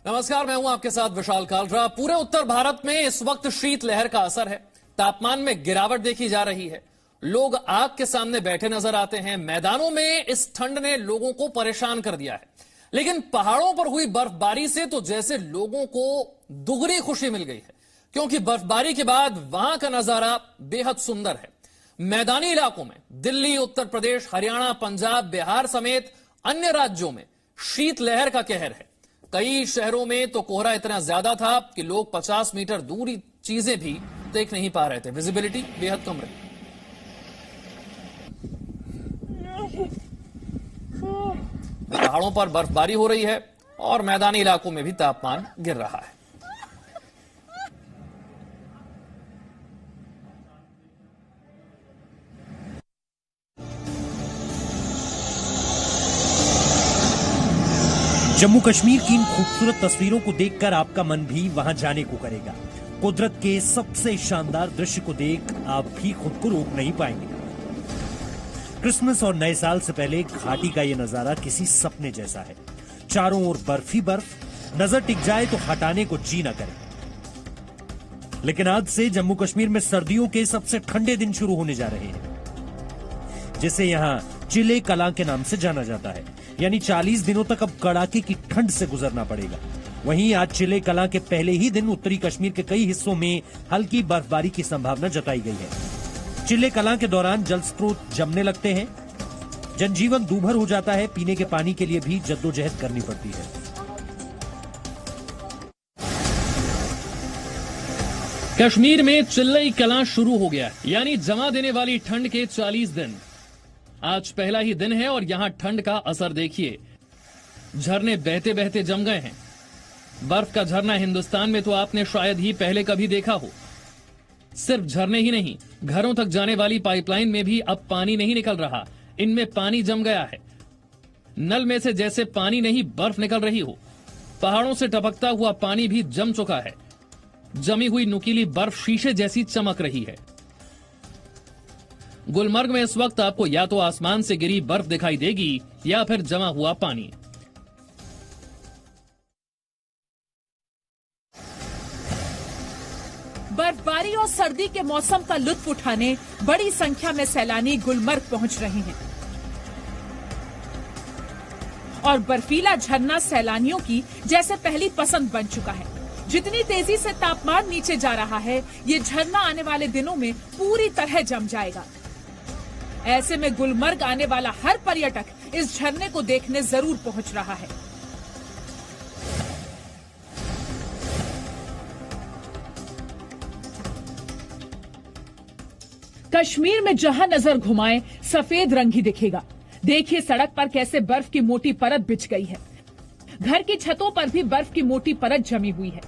नमस्कार, मैं हूं आपके साथ विशाल कालरा। पूरे उत्तर भारत में इस वक्त शीतलहर का असर है। तापमान में गिरावट देखी जा रही है। लोग आग के सामने बैठे नजर आते हैं। मैदानों में इस ठंड ने लोगों को परेशान कर दिया है। लेकिन पहाड़ों पर हुई बर्फबारी से तो जैसे लोगों को दुगनी खुशी मिल गई है, क्योंकि बर्फबारी के बाद वहां का नजारा बेहद सुंदर है। मैदानी इलाकों में दिल्ली, उत्तर प्रदेश, हरियाणा, पंजाब, बिहार समेत अन्य राज्यों में शीतलहर का कहर है। कई शहरों में तो कोहरा इतना ज्यादा था कि लोग 50 मीटर दूर चीजें भी देख नहीं पा रहे थे। विजिबिलिटी बेहद कम रही। पहाड़ों पर बर्फबारी हो रही है और मैदानी इलाकों में भी तापमान गिर रहा है। जम्मू कश्मीर की इन खूबसूरत तस्वीरों को देखकर आपका मन भी वहां जाने को करेगा। कुदरत के सबसे शानदार दृश्य को देख आप भी खुद को रोक नहीं पाएंगे। क्रिसमस और नए साल से पहले घाटी का यह नजारा किसी सपने जैसा है। चारों ओर बर्फ ही बर्फ, नजर टिक जाए तो हटाने को जी न करे। लेकिन आज से जम्मू कश्मीर में सर्दियों के सबसे ठंडे दिन शुरू होने जा रहे हैं, जिसे यहां चिले कलां के नाम से जाना जाता है। यानी 40 दिनों तक अब कड़ाके की ठंड से गुजरना पड़ेगा। वहीं आज चिले कलां के पहले ही दिन उत्तरी कश्मीर के कई हिस्सों में हल्की बर्फबारी की संभावना जताई गई है। चिले कलां के दौरान जल स्रोत जमने लगते हैं, जनजीवन दूभर हो जाता है। पीने के पानी के लिए भी जद्दोजहद करनी पड़ती है। कश्मीर में चिल्लई कलां शुरू हो गया, यानी जमा देने वाली ठंड के 40 दिन। आज पहला ही दिन है और यहां ठंड का असर देखिए। झरने बहते बहते जम गए हैं। बर्फ का झरना हिंदुस्तान में तो आपने शायद ही पहले कभी देखा हो। सिर्फ झरने ही नहीं, घरों तक जाने वाली पाइपलाइन में भी अब पानी नहीं निकल रहा, इनमें पानी जम गया है। नल में से जैसे पानी नहीं बर्फ निकल रही हो। पहाड़ों से टपकता हुआ पानी भी जम चुका है। जमी हुई नुकीली बर्फ शीशे जैसी चमक रही है। गुलमर्ग में इस वक्त आपको या तो आसमान से गिरी बर्फ दिखाई देगी या फिर जमा हुआ पानी। बर्फबारी और सर्दी के मौसम का लुत्फ उठाने बड़ी संख्या में सैलानी गुलमर्ग पहुंच रहे हैं और बर्फीला झरना सैलानियों की जैसे पहली पसंद बन चुका है। जितनी तेजी से तापमान नीचे जा रहा है, ये झरना आने वाले दिनों में पूरी तरह जम जाएगा। ऐसे में गुलमर्ग आने वाला हर पर्यटक इस झरने को देखने जरूर पहुंच रहा है। कश्मीर में जहां नजर घुमाएं सफेद रंग ही दिखेगा। देखिए सड़क पर कैसे बर्फ की मोटी परत बिछ गई है। घर की छतों पर भी बर्फ की मोटी परत जमी हुई है।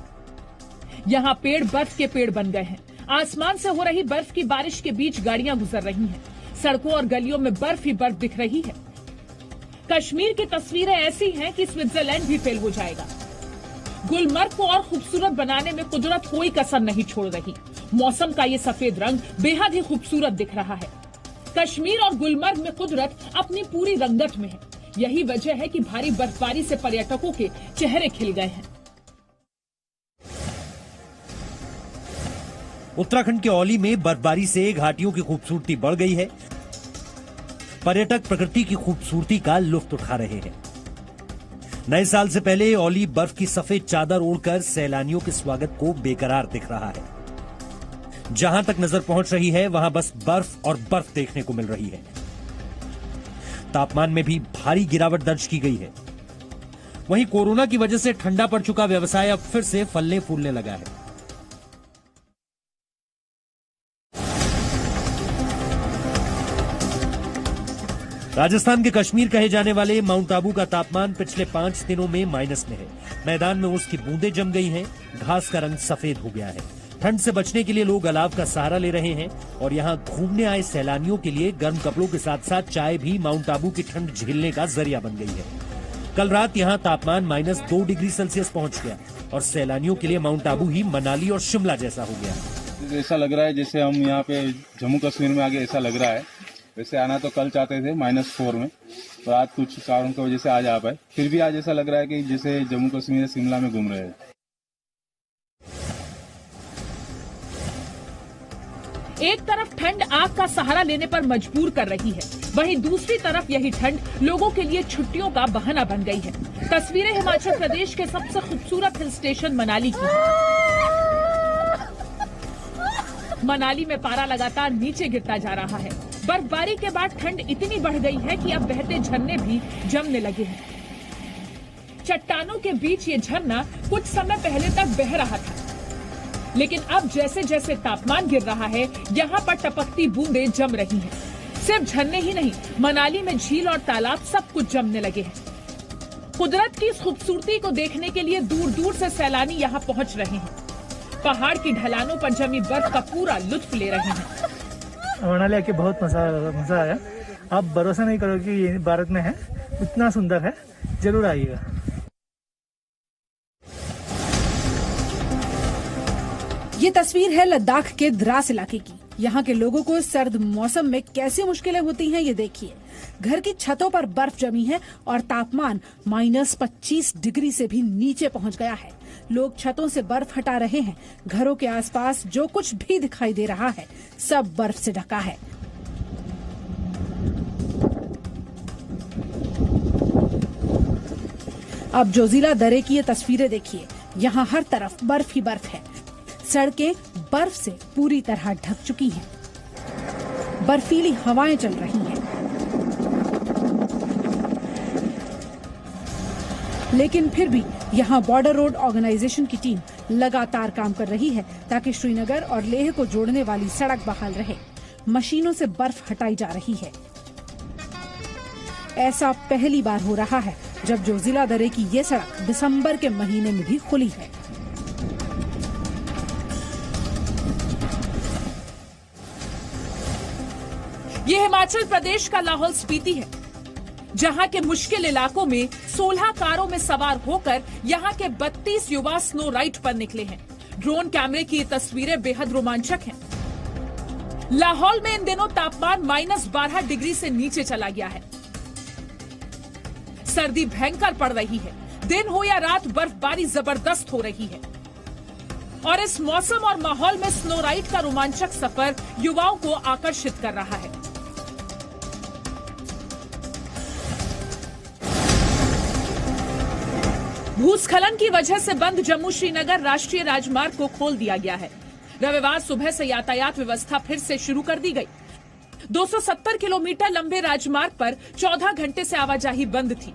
यहाँ पेड़ बर्फ के पेड़ बन गए हैं। आसमान से हो रही बर्फ की बारिश के बीच गाड़ियां गुजर रही हैं। सड़कों और गलियों में बर्फ ही बर्फ दिख रही है। कश्मीर की तस्वीरें ऐसी हैं कि स्विट्जरलैंड भी फेल हो जाएगा। गुलमर्ग को और खूबसूरत बनाने में कुदरत कोई कसर नहीं छोड़ रही। मौसम का ये सफेद रंग बेहद ही खूबसूरत दिख रहा है। कश्मीर और गुलमर्ग में कुदरत अपनी पूरी रंगत में है। यही वजह है कि भारी बर्फबारी से पर्यटकों के चेहरे खिल गए हैं। उत्तराखंड के औली में बर्फबारी से घाटियों की खूबसूरती बढ़ गई है। पर्यटक प्रकृति की खूबसूरती का लुत्फ उठा रहे हैं। नए साल से पहले औली बर्फ की सफेद चादर ओढ़कर सैलानियों के स्वागत को बेकरार दिख रहा है। जहां तक नजर पहुंच रही है वहां बस बर्फ और बर्फ देखने को मिल रही है। तापमान में भी भारी गिरावट दर्ज की गई है। वहीं कोरोना की वजह से ठंडा पड़ चुका व्यवसाय अब फिर से फलने फूलने लगा है। राजस्थान के कश्मीर कहे जाने वाले माउंट आबू का तापमान पिछले 5 दिनों में माइनस में है। मैदान में उसकी बूंदें जम गई हैं, घास का रंग सफेद हो गया है। ठंड से बचने के लिए लोग अलाव का सहारा ले रहे हैं और यहाँ घूमने आए सैलानियों के लिए गर्म कपड़ों के साथ साथ चाय भी माउंट आबू की ठंड झेलने का जरिया बन गई है। कल रात यहाँ तापमान -2 डिग्री सेल्सियस पहुंच गया और सैलानियों के लिए माउंट आबू ही मनाली और शिमला जैसा हो गया। ऐसा लग रहा है जैसे हम यहाँ पे जम्मू कश्मीर में आगे ऐसा लग रहा है। वैसे आना तो कल चाहते थे -4 में, तो आज कुछ कारणों की वजह से आज आ पाए। फिर भी आज ऐसा लग रहा है कि जैसे जम्मू कश्मीर या शिमला में घूम रहे हैं। एक तरफ ठंड आग का सहारा लेने पर मजबूर कर रही है, वहीं दूसरी तरफ यही ठंड लोगों के लिए छुट्टियों का बहाना बन गई है। तस्वीरें हिमाचल प्रदेश के सबसे खूबसूरत हिल स्टेशन मनाली की हैं। मनाली में पारा लगातार नीचे गिरता जा रहा है। बर्फबारी के बाद ठंड इतनी बढ़ गई है कि अब बहते झरने भी जमने लगे हैं। चट्टानों के बीच ये झरना कुछ समय पहले तक बह रहा था, लेकिन अब जैसे जैसे तापमान गिर रहा है, यहाँ पर टपकती बूंदें जम रही हैं। सिर्फ झरने ही नहीं, मनाली में झील और तालाब सब कुछ जमने लगे हैं। कुदरत की इस खूबसूरती को देखने के लिए दूर दूर से सैलानी यहाँ पहुँच रहे हैं। पहाड़ की ढलानों पर जमी बर्फ का पूरा लुत्फ ले रहे हैं। मनाली आके बहुत मजा आया। आप भरोसा नहीं करोगे कि ये भारत में है, इतना सुंदर है, जरूर आइएगा। ये तस्वीर है लद्दाख के द्रास इलाके की। यहाँ के लोगों को सर्द मौसम में कैसी मुश्किलें होती हैं, ये देखिए। घर की छतों पर बर्फ जमी है और तापमान -25 डिग्री से भी नीचे पहुँच गया है। लोग छतों से बर्फ हटा रहे हैं। घरों के आसपास जो कुछ भी दिखाई दे रहा है, सब बर्फ से ढका है। अब जोजिला दर्रे की ये तस्वीरें देखिए। यहाँ हर तरफ बर्फ ही बर्फ है। सड़कें बर्फ से पूरी तरह ढक चुकी हैं। बर्फीली हवाएं चल रही हैं। लेकिन फिर भी यहाँ बॉर्डर रोड ऑर्गेनाइजेशन की टीम लगातार काम कर रही है ताकि श्रीनगर और लेह को जोड़ने वाली सड़क बहाल रहे। मशीनों से बर्फ हटाई जा रही है। ऐसा पहली बार हो रहा है जब जोजिला दर्रे की ये सड़क दिसंबर के महीने में भी खुली है। ये हिमाचल प्रदेश का लाहौल स्पीति है, जहां के मुश्किल इलाकों में 16 कारों में सवार होकर यहां के 32 युवा स्नो राइड पर निकले हैं। ड्रोन कैमरे की ये तस्वीरें बेहद रोमांचक हैं। लाहौल में इन दिनों तापमान -12 डिग्री से नीचे चला गया है। सर्दी भयंकर पड़ रही है। दिन हो या रात, बर्फबारी जबरदस्त हो रही है। और इस मौसम और माहौल में स्नो राइड का रोमांचक सफर युवाओं को आकर्षित कर रहा है। भूस्खलन की वजह से बंद जम्मू श्रीनगर राष्ट्रीय राजमार्ग को खोल दिया गया है। रविवार सुबह से यातायात व्यवस्था फिर से शुरू कर दी गई। 270 किलोमीटर लंबे राजमार्ग पर 14 घंटे से आवाजाही बंद थी।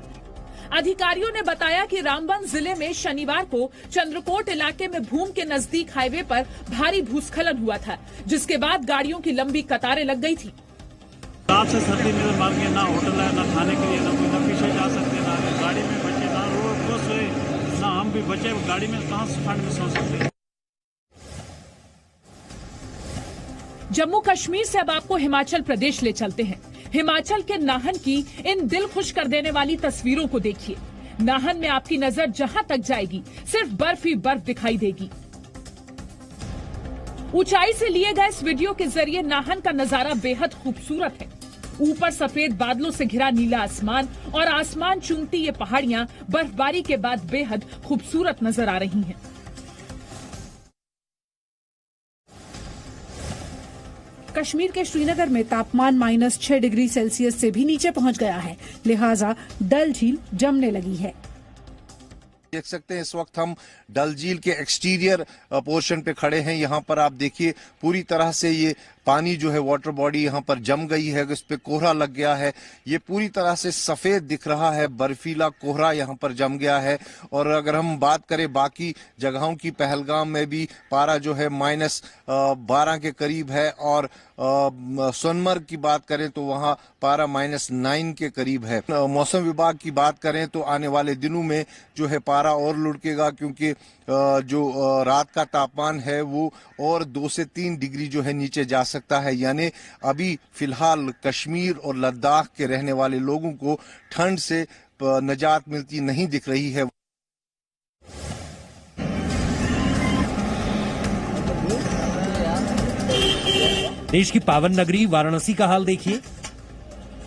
अधिकारियों ने बताया कि रामबन जिले में शनिवार को चंद्रकोट इलाके में भूम के नजदीक हाईवे पर भारी भूस्खलन हुआ था, जिसके बाद गाड़ियों की लंबी कतारें लग गई थी। रात से सर्दी नजर मार के ना होटल है, ना खाने के लिए, ना कोई ना पीछे जा सकते, ना गाड़ी में बचे, ना रोड को सोए, ना हम भी बचे गाड़ी में, कहाँ ठंड में सो सकते हैं। जम्मू कश्मीर से अब आपको हिमाचल प्रदेश ले चलते हैं। हिमाचल के नाहन की इन दिल खुश कर देने वाली तस्वीरों को देखिए। नाहन में आपकी नजर जहां तक जाएगी, सिर्फ बर्फ ही बर्फ दिखाई देगी। ऊंचाई से लिए गए इस वीडियो के जरिए नाहन का नजारा बेहद खूबसूरत है। ऊपर सफेद बादलों से घिरा नीला आसमान और आसमान चूमती ये पहाड़ियां बर्फबारी के बाद बेहद खूबसूरत नजर आ रही हैं। कश्मीर के श्रीनगर में तापमान -6 डिग्री सेल्सियस से भी नीचे पहुंच गया है, लिहाजा डल झील जमने लगी है। देख सकते हैं इस वक्त हम डल झील के एक्सटीरियर पोर्शन पे खड़े हैं। यहाँ पर आप देखिए पूरी तरह से ये पानी जो है वाटर बॉडी यहाँ पर जम गई है, इस पे कोहरा लग गया है। ये पूरी तरह से सफेद दिख रहा है, बर्फीला कोहरा यहाँ पर जम गया है। और अगर हम बात करें बाकी जगहों की, पहलगाम में भी पारा जो है -12 के करीब है, और सोनमर्ग की बात करें तो वहाँ पारा -9 के करीब है। मौसम विभाग की बात करें तो आने वाले दिनों में जो है पारा और लुढ़केगा, क्योंकि जो रात का तापमान है वो और 2 से 3 डिग्री जो है नीचे जा सकता है। यानी अभी फिलहाल कश्मीर और लद्दाख के रहने वाले लोगों को ठंड से निजात मिलती नहीं दिख रही है। देश की पावन नगरी वाराणसी का हाल देखिए।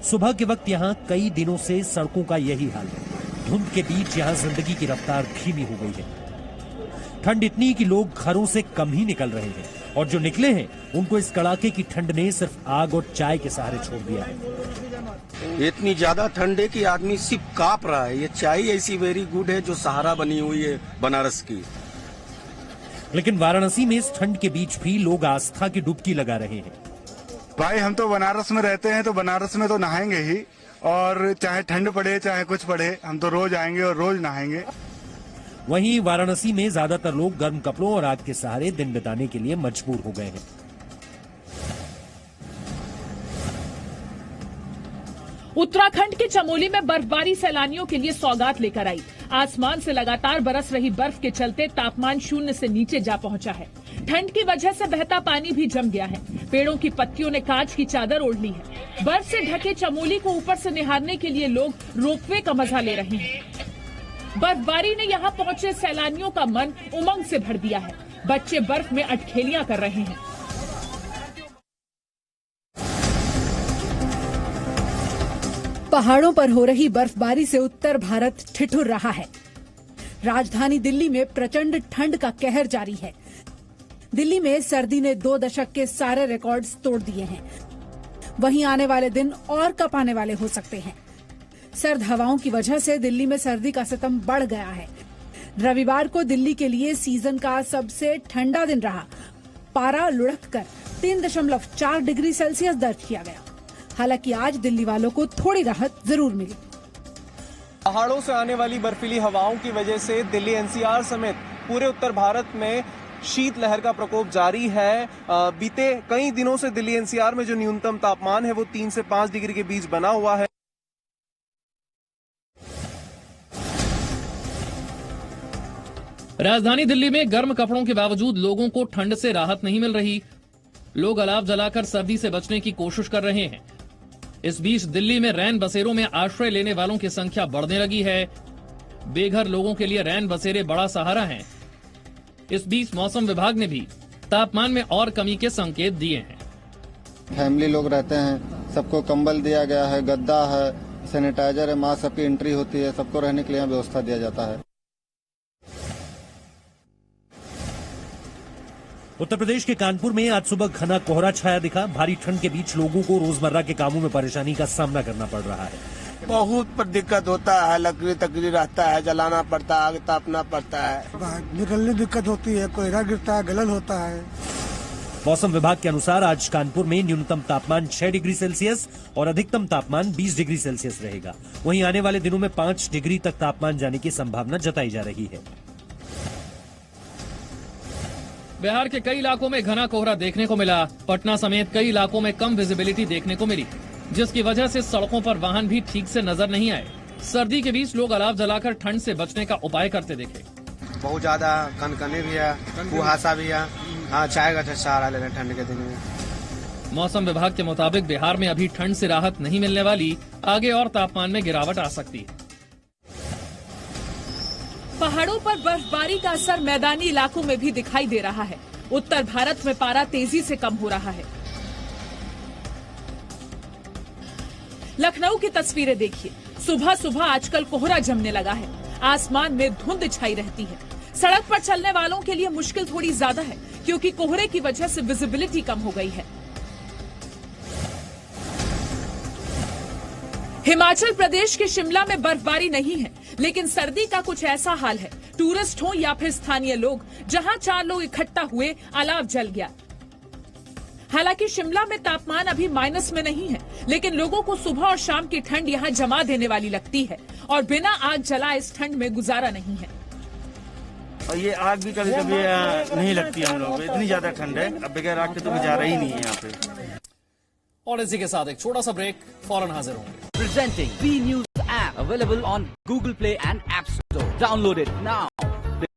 सुबह के वक्त यहाँ कई दिनों से सड़कों का यही हाल है। धुंध के बीच यहाँ जिंदगी की रफ्तार धीमी हो गई है। ठंड इतनी कि लोग घरों से कम ही निकल रहे हैं और जो निकले हैं उनको इस कड़ाके की ठंड ने सिर्फ आग और चाय के सहारे छोड़ दिया है। इतनी ज्यादा ठंड है कि आदमी सिर्फ कांप रहा है। ये चाय ऐसी वेरी गुड है जो सहारा बनी हुई है बनारस की। लेकिन वाराणसी में इस ठंड के बीच भी लोग आस्था की डुबकी लगा रहे हैं। भाई हम तो बनारस में रहते हैं तो बनारस में तो नहाएंगे ही, और चाहे ठंड पड़े चाहे कुछ पड़े हम तो रोज आएंगे और रोज नहाएंगे। वहीं वाराणसी में ज्यादातर लोग गर्म कपड़ों और आग के सहारे दिन बिताने के लिए मजबूर हो गए हैं। उत्तराखंड के चमोली में बर्फबारी सैलानियों के लिए सौगात लेकर आई। आसमान से लगातार बरस रही बर्फ के चलते तापमान 0 से नीचे जा पहुंचा है। ठंड की वजह से बहता पानी भी जम गया है। पेड़ों की पत्तियों ने कांच की चादर ओढ़ ली है। बर्फ से ढके चमोली को ऊपर से निहारने के लिए लोग रोपवे का मजा ले रहे हैं। बर्फबारी ने यहां पहुंचे सैलानियों का मन उमंग से भर दिया है। बच्चे बर्फ में अटखेलियां कर रहे हैं। पहाड़ों पर हो रही बर्फबारी से उत्तर भारत ठिठुर रहा है। राजधानी दिल्ली में प्रचंड ठंड का कहर जारी है। दिल्ली में सर्दी ने 2 दशक के सारे रिकॉर्ड्स तोड़ दिए हैं। वहीं आने वाले दिन और कपाने वाले हो सकते हैं। सर्द हवाओं की वजह से दिल्ली में सर्दी का सितम बढ़ गया है। रविवार को दिल्ली के लिए सीजन का सबसे ठंडा दिन रहा। पारा लुढ़ककर 3.4 डिग्री सेल्सियस दर्ज किया गया। हालांकि आज दिल्ली वालों को थोड़ी राहत जरूर मिली। पहाड़ों से आने वाली बर्फीली हवाओं की वजह से दिल्ली एनसीआर समेत पूरे उत्तर भारत में शीत लहर का प्रकोप जारी है। बीते कई दिनों से दिल्ली एनसीआर में जो न्यूनतम तापमान है वो 3 से 5 डिग्री के बीच बना हुआ है। राजधानी दिल्ली में गर्म कपड़ों के बावजूद लोगों को ठंड से राहत नहीं मिल रही। लोग अलाव जलाकर सर्दी से बचने की कोशिश कर रहे हैं। इस बीच दिल्ली में रैन बसेरों में आश्रय लेने वालों की संख्या बढ़ने लगी है। बेघर लोगों के लिए रैन बसेरे बड़ा सहारा हैं। इस बीच मौसम विभाग ने भी तापमान में और कमी के संकेत दिए हैं। फैमिली लोग रहते हैं, सबको कंबल दिया गया है, गद्दा है, सैनिटाइजर है, मास्क सबकी एंट्री होती है, सबको रहने के लिए व्यवस्था दिया जाता है। उत्तर प्रदेश के कानपुर में आज सुबह घना कोहरा छाया दिखा। भारी ठंड के बीच लोगों को रोजमर्रा के कामों में परेशानी का सामना करना पड़ रहा है। बहुत पर दिक्कत होता है, लकड़ी तकड़ी रहता है, जलाना पड़ता है, आग तापना पड़ता है, निकलने दिक्कत होती है, कोहरा गिरता है, गलन होता है। मौसम विभाग के अनुसार आज कानपुर में न्यूनतम तापमान 6 डिग्री सेल्सियस और अधिकतम तापमान 20 डिग्री सेल्सियस रहेगा। वहीं आने वाले दिनों में 5 डिग्री तक तापमान जाने की संभावना जताई जा रही है। बिहार के कई इलाकों में घना कोहरा देखने को मिला। पटना समेत कई इलाकों में कम विजिबिलिटी देखने को मिली, जिसकी वजह से सड़कों पर वाहन भी ठीक से नजर नहीं आए। सर्दी के बीच लोग अलाव जलाकर ठंड से बचने का उपाय करते देखे। बहुत ज्यादा कनकने भी है, कुहासा भी है। हाँ, चाय का सहारा ले रहे हैं ठंड के दिन में। मौसम विभाग के मुताबिक बिहार में अभी ठंड से राहत नहीं मिलने वाली। आगे और तापमान में गिरावट आ सकती है। पहाड़ों पर बर्फबारी का असर मैदानी इलाकों में भी दिखाई दे रहा है। उत्तर भारत में पारा तेजी से कम हो रहा है। लखनऊ की तस्वीरें देखिए। सुबह सुबह आजकल कोहरा जमने लगा है। आसमान में धुंध छाई रहती है। सड़क पर चलने वालों के लिए मुश्किल थोड़ी ज्यादा है, क्योंकि कोहरे की वजह से विजिबिलिटी कम हो गई है। हिमाचल प्रदेश के शिमला में बर्फबारी नहीं है, लेकिन सर्दी का कुछ ऐसा हाल है। टूरिस्ट हो या फिर स्थानीय लोग, जहां 4 लोग इकट्ठा हुए, अलाव जल गया। हालांकि शिमला में तापमान अभी माइनस में नहीं है, लेकिन लोगों को सुबह और शाम की ठंड यहां जमा देने वाली लगती है और बिना आग जला इस ठंड में गुजारा नहीं है। और ये आग भी कभी कभी नहीं लगती हम लोग, इतनी ज्यादा ठंड है, अब बगैर आग के तो गुजारा ही नहीं है यहाँ पे। और इसी के साथ एक छोटा सा ब्रेक, फौरन हाजिर होंगे। Presenting B News app available on Google Play and App Store. Download it now.